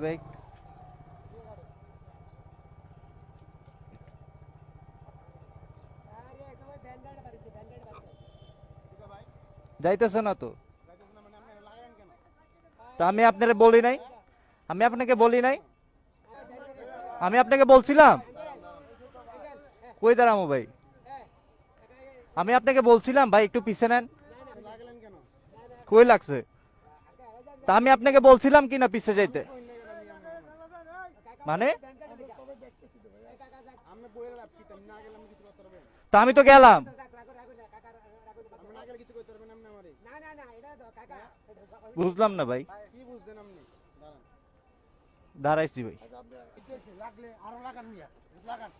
ভাই যাইতেছে না তো। তা আমি আপনারে বলি নাই, আমি আপনাকে বলি নাই, আমি আপনাকে বলছিলাম কই দাঁড়ামো ভাই, আমি আপনাকে বলছিলাম ভাই একটু পিছে নেন। কই লাগছে? তা আমি আপনাকে বলছিলাম কি না পিছে যাইতে, মানে তা আমি তো গেলাম। বুঝলাম না ভাই, দাঁড়াইছি ভাই। লাগলে আরো লাগান মিয়া লাগান